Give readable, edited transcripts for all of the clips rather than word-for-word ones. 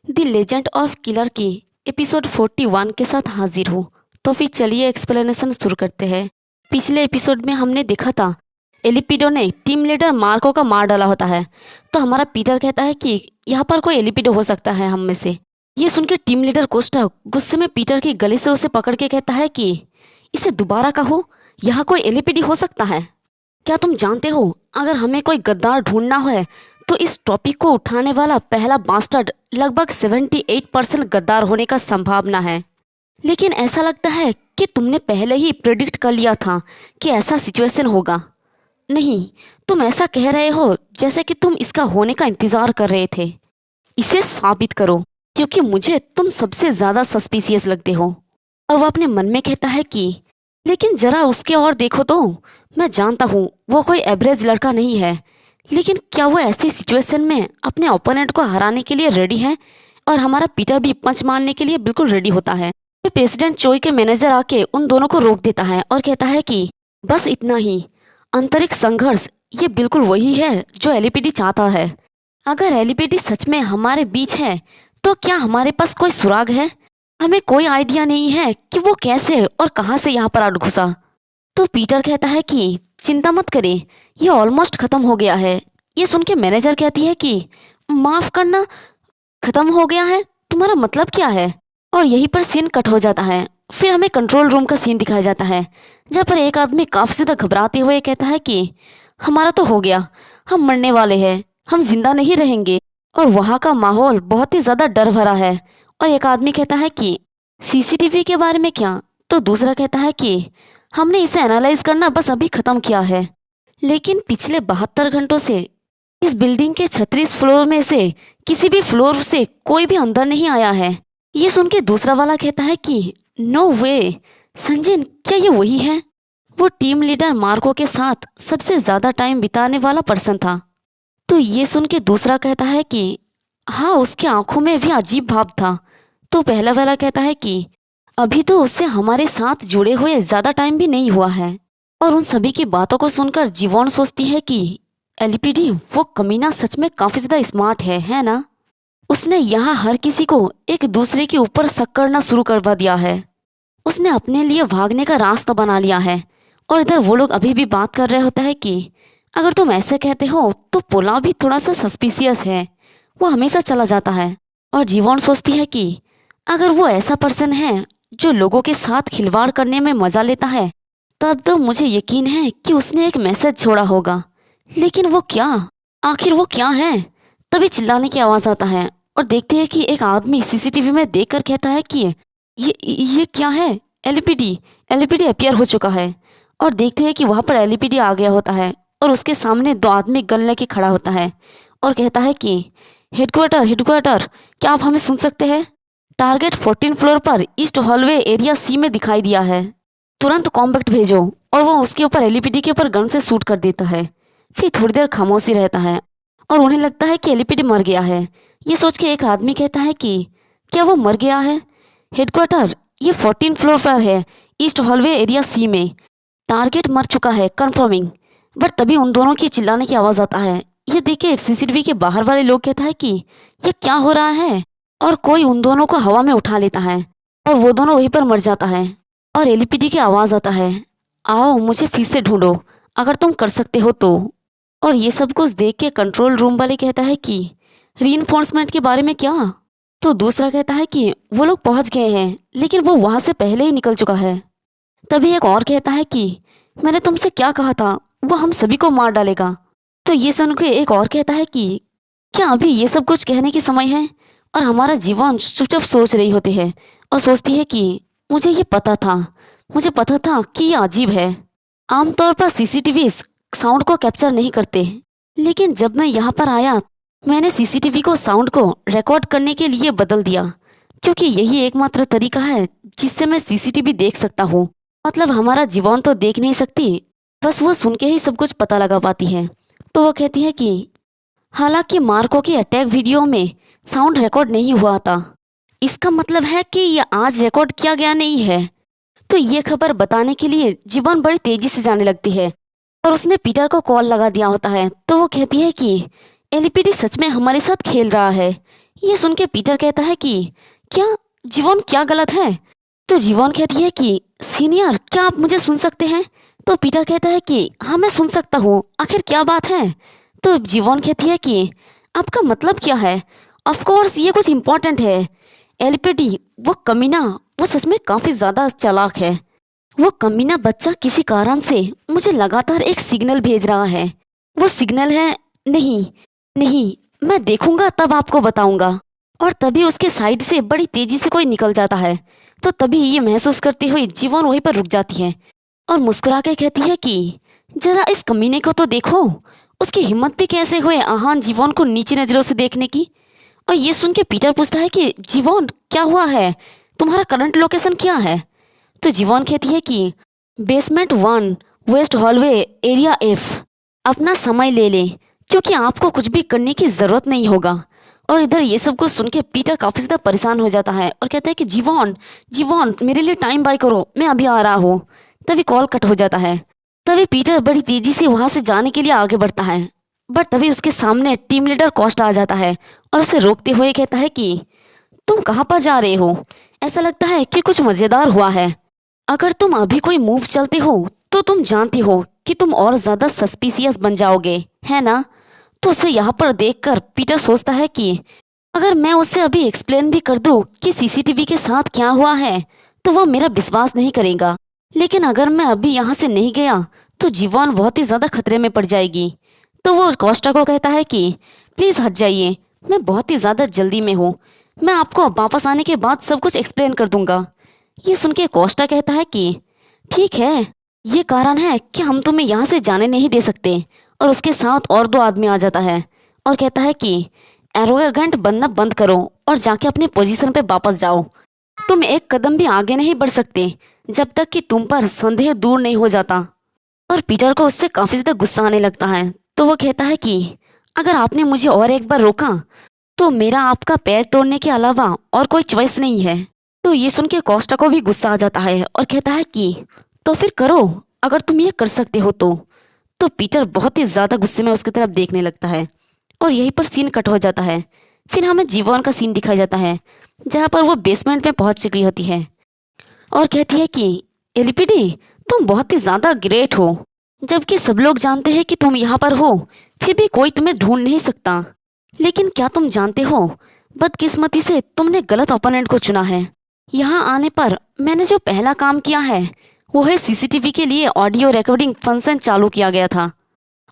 The legend of killer की episode 41 के साथ हाजिर हूँ। तो फिर चलिए एक्सप्लेनेशन शुरू करते हैं। पिछले एपिसोड में हमने देखा था एलिपिडो ने टीम लीडर मार्को का मार डाला होता है। तो हमारा पीटर कहता है कि यहाँ पर कोई एलिपिडो हो सकता है हम में से। ये सुन के टीम लीडर कोस्टा गुस्से में पीटर की गले से उसे पकड़ के कहता है कि इसे दोबारा कहो, यहाँ कोई एलिपिडी हो सकता है। क्या तुम जानते हो, अगर हमें कोई गद्दार ढूंढना है तो इस टॉपिक को उठाने वाला पहला बास्टर्ड लगभग 78% गद्दार होने का संभावना है। लेकिन ऐसा लगता है कि तुमने पहले ही प्रेडिक्ट कर लिया था कि ऐसा सिचुएशन होगा। नहीं, तुम ऐसा कह रहे हो जैसे कि तुम इसका होने का इंतजार कर रहे थे। इसे साबित करो, क्योंकि मुझे तुम सबसे ज्यादा सस्पिशियस लगते हो। और वो अपने मन में कहता है कि लेकिन जरा उसके और देखो तो, मैं जानता हूँ वो कोई एवरेज लड़का नहीं है, लेकिन क्या वो ऐसी सिचुएशन में अपने ओपोनेंट को हराने के लिए रेडी है? और हमारा पीटर भी पंच मारने के लिए बिल्कुल रेडी होता है। प्रेसिडेंट चोई के मैनेजर आके उन दोनों को रोक देता है और कहता है कि बस इतना ही। आंतरिक संघर्ष ये बिल्कुल वही है जो एलिपीडी चाहता है। अगर एलिपीडी सच में हमारे बीच है तो क्या हमारे पास कोई सुराग है? हमें कोई आइडिया नहीं है कि वो कैसे और कहाँ से यहाँ पर आ घुसा। तो पीटर कहता है कि चिंता मत करें, ये ऑलमोस्ट खत्म हो गया है। ये सुन के मैनेजर कहती है कि माफ करना, खत्म हो गया है? तुम्हारा मतलब क्या है? और यहीं पर सीन कट हो जाता है। फिर हमें कंट्रोल रूम का सीन दिखाया जाता है, जहाँ पर एक आदमी काफी ज्यादा घबराते हुए कहता है कि हमारा तो हो गया, हम मरने वाले हैं, हम जिंदा नहीं रहेंगे। और वहाँ का माहौल बहुत ही ज्यादा डर भरा है। और एक आदमी कहता है कि सीसीटीवी के बारे में क्या? तो दूसरा कहता है कि हमने इसे एनालाइज करना बस अभी खत्म किया है, लेकिन पिछले 72 घंटों से इस बिल्डिंग के 36 फ्लोर में से किसी भी फ्लोर से कोई भी अंदर नहीं आया है। ये सुन के दूसरा वाला कहता है कि नो वे, संजय क्या ये वही है? वो टीम लीडर मार्को के साथ सबसे ज्यादा टाइम बिताने वाला पर्सन था। तो ये सुन के दूसरा कहता है कि हाँ, उसकी आंखों में भी अजीब भाव था। तो पहला वाला कहता है कि अभी तो उससे हमारे साथ जुड़े हुए ज्यादा टाइम भी नहीं हुआ है। और उन सभी की बातों को सुनकर जीवोन सोचती है कि एलिपीडी वो कमीना सच में काफी ज्यादा स्मार्ट है ना? उसने यहाँ हर किसी को एक दूसरे के ऊपर शक करना शुरू करवा दिया है। उसने अपने लिए भागने का रास्ता बना लिया है। और इधर वो लोग अभी भी बात कर रहे होते हैं कि अगर तुम ऐसे कहते हो तो पोला भी थोड़ा सा सस्पिशियस है, वो हमेशा चला जाता है। और जीवोन सोचती है कि अगर वो ऐसा पर्सन है जो लोगों के साथ खिलवाड़ करने में मजा लेता है, तब तो मुझे यकीन है कि उसने एक मैसेज छोड़ा होगा। लेकिन वो क्या? आखिर वो क्या है? तभी चिल्लाने की आवाज आता है और देखते हैं कि एक आदमी सीसीटीवी में देखकर कहता है कि ये क्या है? एलिपीडी एलिपीडी अपीयर हो चुका है। और देखते हैं कि वहां पर एलिपीडी आ गया होता है और उसके सामने दो आदमी गन लेके खड़ा होता है और कहता है कि हेडक्वार्टर, क्या आप हमें सुन सकते हैं? टारगेट 14 फ्लोर पर ईस्ट हॉलवे एरिया सी में दिखाई दिया है। तुरंत कॉम्पैक्ट भेजो। और वो उसके ऊपर एलिपीडी के ऊपर गन से शूट कर देता है। फिर थोड़ी देर खामोशी रहता है और उन्हें लगता है कि एलिपीडी मर गया है। ये सोच के एक आदमी कहता है कि क्या वो मर गया है? हेडक्वार्टर, ये 14 फ्लोर पर है, ईस्ट हॉलवे एरिया सी में। टारगेट मर चुका है, कंफर्मिंग। बट तभी उन दोनों की चिल्लाने की आवाज आता है। ये देख के सीसीटीवी के बाहर वाले लोग कहता है कि ये क्या हो रहा है? और कोई उन दोनों को हवा में उठा लेता है और वो दोनों वहीं पर मर जाता है। और एलिपीडी की आवाज आता है, आओ मुझे फिर से ढूंढो, अगर तुम कर सकते हो तो। और ये सब कुछ देख के कंट्रोल रूम वाले कहता है कि रीइंफोर्समेंट के बारे में क्या? तो दूसरा कहता है कि वो लोग पहुंच गए हैं, लेकिन वो वहां से पहले ही निकल चुका है। तभी एक और कहता है कि मैंने तुमसे क्या कहा था, वो हम सभी को मार डालेगा। तो ये सुन के एक और कहता है कि क्या अभी ये सब कुछ कहने की समय है? और हमारा जीवन चुपचाप सोच रही होती है और सोचती है कि मुझे पता था कि ये अजीब है। आमतौर पर सीसीटीवी साउंड को कैप्चर नहीं करते, लेकिन जब मैं यहाँ पर आया मैंने सीसीटीवी को साउंड को रिकॉर्ड करने के लिए बदल दिया, क्योंकि यही एकमात्र तरीका है जिससे मैं सीसीटीवी देख सकता हूँ। मतलब हमारा जीवन तो देख नहीं सकती, बस वो सुन के ही सब कुछ पता लगा पाती है। तो वो कहती है कि हालांकि मार्को की अटैक वीडियो में साउंड रिकॉर्ड नहीं हुआ था, इसका मतलब है कि यह आज रिकॉर्ड किया गया नहीं है। तो ये खबर बताने के लिए जीवन बड़ी तेजी से जाने लगती है और उसने पीटर को कॉल लगा दिया होता है। तो वो कहती है कि एलिपीडी सच में हमारे साथ खेल रहा है, ये सुन के पीटर कहता है कि क्या जीवन क्या गलत है? तो जीवन कहती है कि सीनियर क्या आप मुझे सुन सकते हैं? तो पीटर कहता है कि हाँ मैं सुन सकता हूँ, आखिर क्या बात है? तो जीवन कहती है कि आपका मतलब क्या है? ऑफ कोर्स ये कुछ इम्पोर्टेंट है। एलपीडी वो कमीना, वो सच में काफ़ी ज़्यादा चालाक है। वो कमीना बच्चा किसी कारण से मुझे लगातार एक सिग्नल भेज रहा है। वो सिग्नल है नहीं, नहीं, मैं देखूंगा तब आपको बताऊंगा। और तभी उसके साइड से बड़ी तेजी से कोई निकल जाता है। तो तभी ये महसूस करती हुई जीवन वहीं पर रुक जाती है और मुस्कुरा के कहती है कि जरा इस कमीने को तो देखो, उसकी हिम्मत भी कैसे हुए आहान जीवन को नीची नजरों से देखने की। और ये सुन के पीटर पूछता है कि जीवन क्या हुआ है, तुम्हारा करंट लोकेशन क्या है? तो जीवन कहती है कि basement 1 west hallway area F. अपना समय ले ले क्योंकि आपको कुछ भी करने की ज़रूरत नहीं होगा। और इधर ये सब कुछ सुन के पीटर काफ़ी ज़्यादा परेशान हो जाता है और कहता है कि जीवन जीवन मेरे लिए टाइम बाय करो, मैं अभी आ रहा हूँ। तभी कॉल कट हो जाता है। तभी पीटर बड़ी तेज़ी से वहाँ से जाने के लिए आगे बढ़ता है, बट तभी उसके सामने टीम लीडर कॉस्ट आ जाता है और उसे रोकते हुए कहता है कि तुम कहाँ पर जा रहे हो? ऐसा लगता है कि कुछ मज़ेदार हुआ है। अगर तुम अभी कोई मूव चलते हो तो तुम जानते हो कि तुम और ज़्यादा सस्पिशियस बन जाओगे, है ना? तो उसे यहाँ पर देखकर पीटर सोचता है कि अगर मैं उसे अभी एक्सप्लेन भी कर दूँ कि सीसीटीवी के साथ क्या हुआ है तो वो मेरा विश्वास नहीं करेगा। लेकिन अगर मैं अभी यहाँ से नहीं गया तो जीवन बहुत ही ज़्यादा खतरे में पड़ जाएगी। तो वो कोस्टा को कहता है कि प्लीज़ हट जाइए, मैं बहुत ही ज़्यादा जल्दी में हूँ, मैं आपको वापस आने के बाद सब कुछ एक्सप्लेन कर दूंगा। ये सुन के कोस्टा कहता है कि ठीक है, ये कारण है कि हम तुम्हें यहाँ से जाने नहीं दे सकते। और उसके साथ और 2 आदमी आ जाता है और कहता है कि एरोगेंट बनना बंद करो और जाके अपने पोजीशन पे वापस जाओ। तुम एक कदम भी आगे नहीं बढ़ सकते जब तक कि तुम पर संदेह दूर नहीं हो जाता। और पीटर को उससे काफ़ी ज़्यादा गुस्सा आने लगता है। तो वो कहता है कि अगर आपने मुझे और एक बार रोका तो मेरा आपका पैर तोड़ने के अलावा और कोई चॉइस नहीं है। तो ये सुन के कोस्टा को भी गुस्सा आ जाता है और कहता है कि तो फिर करो, अगर तुम ये कर सकते हो तो। तो पीटर बहुत ही ज़्यादा गुस्से में उसकी तरफ देखने लगता है और यहीं पर सीन कट हो जाता है। फिर हमें जीवन का सीन दिखाया जाता है जहाँ पर वो बेसमेंट में पहुँच चुकी होती है और कहती है कि एलपीडी तुम बहुत ही ज़्यादा ग्रेट हो, जबकि सब लोग जानते हैं कि तुम यहाँ पर हो फिर भी कोई तुम्हें ढूंढ नहीं सकता। लेकिन क्या तुम जानते हो, बदकिस्मती से तुमने गलत ओपोनेंट को चुना है। यहाँ आने पर मैंने जो पहला काम किया है वो है सीसीटीवी के लिए ऑडियो रिकॉर्डिंग फंक्शन चालू किया गया था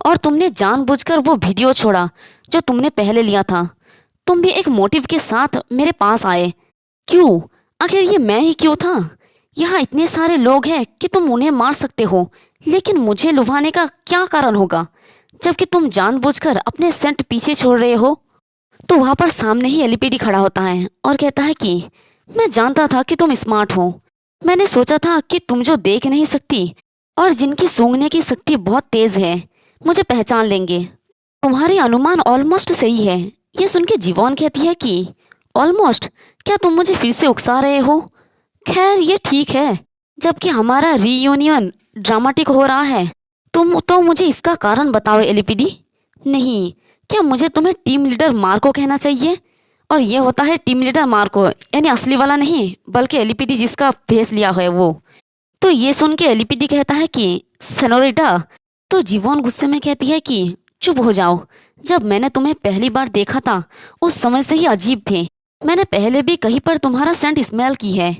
और तुमने जानबूझकर वो वीडियो छोड़ा जो तुमने पहले लिया था। तुम भी एक मोटिव के साथ मेरे पास आए। क्यों? आखिर ये मैं ही क्यों था? यहाँ इतने सारे लोग हैं कि तुम उन्हें मार सकते हो, लेकिन मुझे लुभाने का क्या कारण होगा जबकि तुम जानबूझकर अपने सेंट पीछे छोड़ रहे हो? तो वहाँ पर सामने ही एलपीडी खड़ा होता है और कहता है कि मैं जानता था कि तुम स्मार्ट हो। मैंने सोचा था कि तुम जो देख नहीं सकती और जिनकी सूंघने की शक्ति बहुत तेज है मुझे पहचान लेंगे। तुम्हारे अनुमान ऑलमोस्ट सही है। ये सुन के जीवन कहती है कि ऑलमोस्ट? क्या तुम मुझे फिर से उकसा रहे हो? खैर ये ठीक है, जबकि हमारा रीयूनियन ड्रामेटिक हो रहा है। तुम तो मुझे इसका कारण बताओ एलपीडी। नहीं, क्या मुझे तुम्हें टीम लीडर मार्को कहना चाहिए? और ये होता है टीम लीडर मार्को, यानी असली वाला नहीं बल्कि एलपीडी जिसका भेस लिया है वो। तो ये सुन के एलपीडी कहता है कि सेनोरिटा। तो जीवन गुस्से में कहती है कि चुप हो जाओ, जब मैंने तुम्हें पहली बार देखा था उस समय से ही अजीब थे। मैंने पहले भी कहीं पर तुम्हारा सेंट स्मेल की है।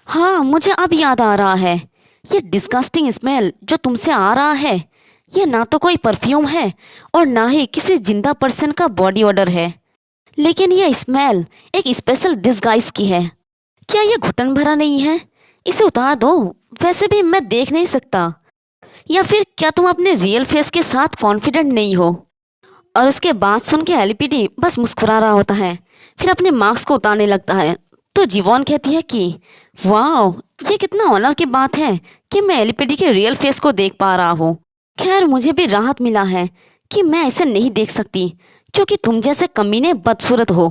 हाँ मुझे अब याद आ रहा है, ये डिस्गस्टिंग स्मेल जो तुमसे आ रहा है ये ना तो कोई परफ्यूम है और ना ही किसी जिंदा पर्सन का बॉडी ऑर्डर है, लेकिन ये स्मेल एक स्पेशल डिस्गाइज की है। क्या ये घुटन भरा नहीं है? इसे उतार दो, वैसे भी मैं देख नहीं सकता। या फिर क्या तुम अपने रियल फेस के साथ कॉन्फिडेंट नहीं हो? और उसके बाद सुन के एलपीडी बस मुस्कुरा रहा होता है, फिर अपने मार्क्स को उतारने लगता है। तो जीवन कहती है कि वाह, ये कितना ऑनर की बात है कि मैं एलपीडी के रियल फेस को देख पा रहा हूँ। खैर मुझे भी राहत मिला है कि मैं इसे नहीं देख सकती क्योंकि तुम जैसे कमीने बदसूरत हो।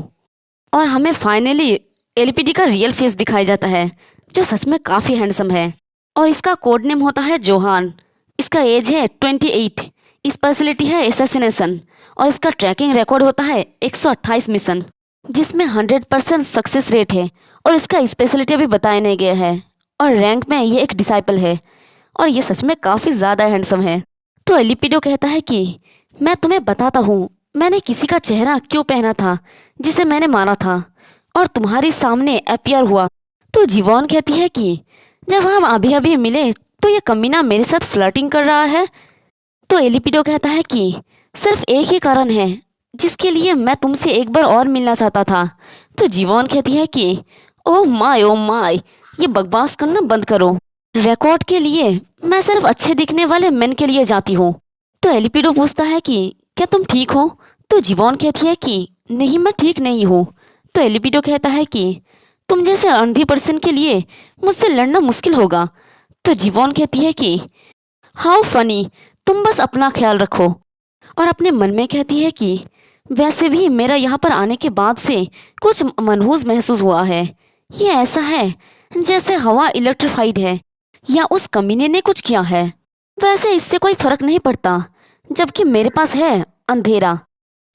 और हमें फाइनली एलपीडी का रियल फेस दिखाया जाता है जो सच में काफ़ी हैंडसम है और इसका कोड नेम होता है जोहान। इसका एज है 28, स्पेशलिटी है एसेसिनेशन और इसका ट्रैकिंग रिकॉर्ड होता है 128 मिशन। जिसमें 100% सक्सेस रेट है और इसका स्पेशलिटी भी बताया नहीं गया है। और रैंक में ये एक डिसाइपल है और ये सच में काफ़ी ज़्यादा हैंडसम है। तो एलिपिडो कहता है कि मैं तुम्हें बताता हूँ मैंने किसी का चेहरा क्यों पहना था जिसे मैंने मारा था और तुम्हारे सामने अपीयर हुआ। तो जीवॉन कहती है कि जब हम अभी अभी मिले तो ये कमीना मेरे साथ फ्लर्टिंग कर रहा है। तो एलिपिडो कहता है कि सिर्फ एक ही कारण है जिसके लिए मैं तुमसे एक बार और मिलना चाहता था। तो जीवॉन कहती है कि ओ माय ये बकवास करना बंद करो। रिकॉर्ड के लिए मैं सिर्फ अच्छे दिखने वाले मेन के लिए जाती हूँ। तो एलिपिडो पूछता है कि क्या तुम ठीक हो। तो जीवॉन कहती है कि नहीं मैं ठीक नहीं हूँ। तो एलिपिडो कहता है कि तुम जैसे अंधी पर्सन के लिए मुझसे लड़ना मुश्किल होगा। तो जीवॉन कहती है कि हाउ फनी, तुम बस अपना ख्याल रखो। और अपने मन में कहती है कि वैसे भी मेरा यहाँ पर आने के बाद से कुछ मनहूस महसूस हुआ है। ये ऐसा है जैसे हवा इलेक्ट्रिफाइड है या उस कमीने ने कुछ किया है। वैसे इससे कोई फर्क नहीं पड़ता जबकि मेरे पास है अंधेरा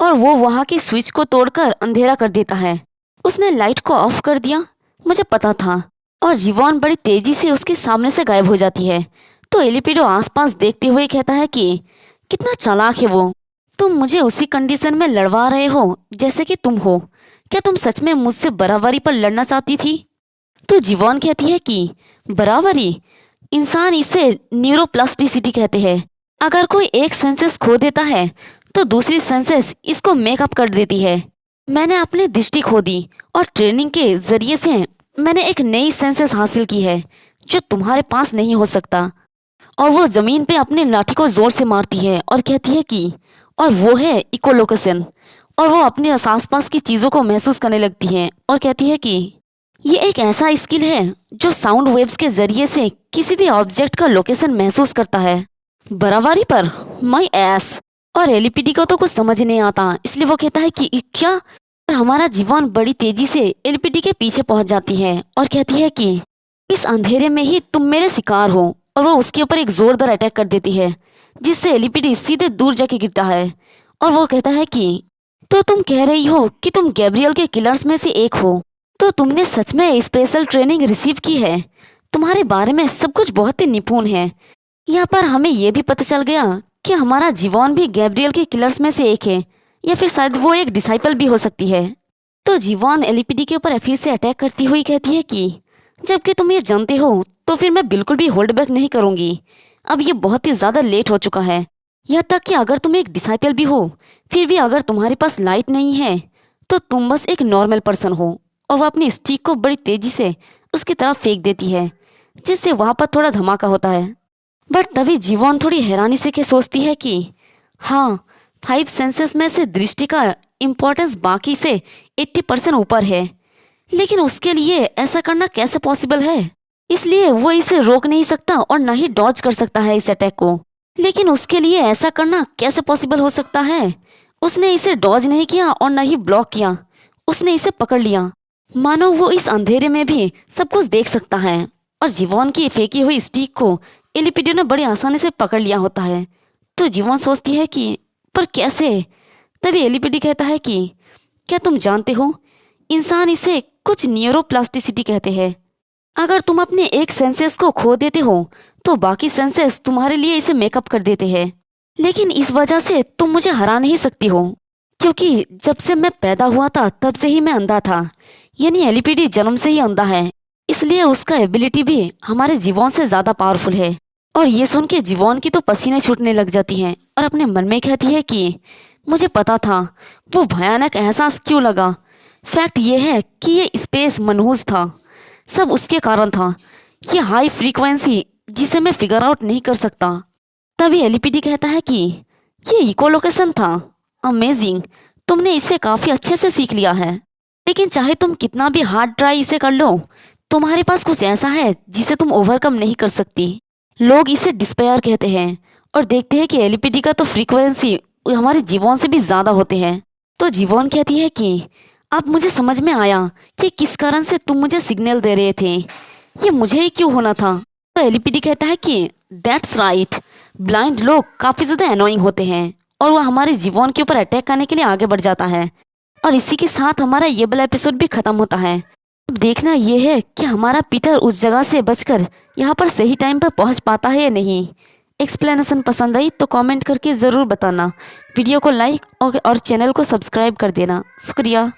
और वो वहाँ की स्विच को तोड़कर अंधेरा कर देता है। उसने लाइट को ऑफ कर दिया, मुझे पता था। और जीवॉन बड़ी तेजी से उसके सामने से गायब हो जाती है। तो एलिपिडो आसपास देखते हुए कहता है कि कितना चालाक है वो। तुम मुझे उसी कंडीशन में लड़वा रहे हो जैसे कि तुम हो। क्या तुम सच में मुझसे बराबरी पर लड़ना चाहती थी। तो जीवॉन कहती है कि बराबरी, इंसान इसे न्यूरोप्लास्टिसिटी कहते हैं। अगर कोई एक सेंसेस खो देता है तो दूसरी सेंसेस इसको मेकअप कर देती है। मैंने अपनी दृष्टि खो दी और ट्रेनिंग के जरिए से मैंने एक नई सेंसेस हासिल की है जो तुम्हारे पास नहीं हो सकता। और वो जमीन पे अपनी लाठी को जोर से मारती है और कहती है कि और वो है इकोलोकेशन। और वो अपने आसपास की चीज़ों को महसूस करने लगती है और कहती है कि ये एक ऐसा स्किल है जो साउंड वेव्स के जरिए से किसी भी ऑब्जेक्ट का लोकेशन महसूस करता है। बराबरी पर माई एस। और एलिपिडी को तो कुछ समझ नहीं आता, इसलिए वो कहता है कि क्या। और हमारा जीवन बड़ी तेजी से एलिपिडी के पीछे पहुंच जाती है और कहती है कि इस अंधेरे में ही तुम मेरे शिकार हो। और वो उसके ऊपर एक जोरदार अटैक कर देती है जिससे एलिपिडी सीधे दूर जाके गिरता है। और वो कहता है कि तो तुम कह रही हो कि तुम गैब्रियल के किलर्स में से एक हो। तो तुमने सच में स्पेशल ट्रेनिंग रिसीव की है। तुम्हारे बारे में सब कुछ बहुत ही निपुण है। यहाँ पर हमें यह भी पता चल गया कि हमारा जीवॉन भी गैब्रियल के किलर्स में से एक है या फिर शायद वो एक डिसाइपल भी हो सकती है। तो जीवॉन एलिपिडी के ऊपर फिर से अटैक करती हुई कहती है कि जबकि तुम ये जानते हो तो फिर मैं बिल्कुल भी होल्ड बैक नहीं करूंगी। अब ये बहुत ही ज़्यादा लेट हो चुका है। यहाँ तक कि अगर तुम एक डिसाइपल भी हो फिर भी अगर तुम्हारे पास लाइट नहीं है तो तुम बस एक नॉर्मल पर्सन हो। और वो अपनी स्टिक को बड़ी तेजी से उसकी तरफ फेंक देती है जिससे वहाँ पर थोड़ा धमाका होता है। बट तभी जीवॉन थोड़ी हैरानी से के सोचती है कि हाँ, 5 सेंसेस में से दृष्टि का इम्पोर्टेंस बाकी से 80% ऊपर है। लेकिन उसके लिए ऐसा करना कैसे पॉसिबल है। इसलिए वो इसे रोक नहीं सकता और ना ही डॉज कर सकता है इस अटैक को। लेकिन उसके लिए ऐसा करना कैसे पॉसिबल हो सकता है। उसने इसे डॉज नहीं किया और ना ही ब्लॉक किया, उसने इसे पकड़ लिया मानो वो इस अंधेरे में भी सब कुछ देख सकता है। और जीवॉन की फेंकी हुई स्टिक को एलिपिडो ने बड़ी आसानी से पकड़ लिया होता है। तो जीवॉन सोचती है कि पर कैसे। तभी एलिपिडी कहता है कि क्या तुम जानते हो इंसान इसे कुछ न्यूरोप्लास्टिसिटी कहते हैं। अगर तुम अपने एक सेंसेस को खो देते हो तो बाकी सेंसेस तुम्हारे लिए इसे मेकअप कर देते हैं। लेकिन इस वजह से तुम मुझे हरा नहीं सकती हो क्योंकि जब से मैं पैदा हुआ था तब से ही मैं अंधा था। यानी एलिपिडी जन्म से ही अंधा है, इसलिए उसका एबिलिटी भी हमारे जीवों से ज़्यादा पावरफुल है। और ये सुन के जीवॉन की तो पसीने छूटने लग जाती हैं और अपने मन में कहती है कि मुझे पता था। वो भयानक एहसास क्यों लगा। फैक्ट ये है कि ये स्पेस मनहूस था, सब उसके कारण था। ये हाई फ्रीक्वेंसी जिसे मैं फिगर आउट नहीं कर सकता। तभी एलिपिडी कहता है कि ये इकोलोकेशन था। अमेजिंग, तुमने इसे काफ़ी अच्छे से सीख लिया है। लेकिन चाहे तुम कितना भी हार्ड ट्राई इसे कर लो, तुम्हारे पास कुछ ऐसा है जिसे तुम ओवरकम नहीं कर सकती। लोग इसे डिस्पेयर कहते हैं और देखते हैं कि एलिपिडी का तो फ्रीक्वेंसी हमारे जीवों से भी ज़्यादा होते हैं। तो जीवॉन कहती है कि अब मुझे समझ में आया कि किस कारण से तुम मुझे सिग्नल दे रहे थे, ये मुझे ही क्यों होना था। तो एलिपिडी कहता है कि दैट्स राइट, ब्लाइंड लोग काफ़ी ज़्यादा एनोइंग होते हैं और वह हमारे जीवों के ऊपर अटैक करने के लिए आगे बढ़ जाता है। और इसी के साथ हमारा ये वाला एपिसोड भी खत्म होता है। अब देखना ये है कि हमारा पीटर उस जगह से बचकर यहाँ पर सही टाइम पर पहुँच पाता है या नहीं। एक्सप्लेनेशन पसंद आई तो कमेंट करके ज़रूर बताना। वीडियो को लाइक और चैनल को सब्सक्राइब कर देना। शुक्रिया।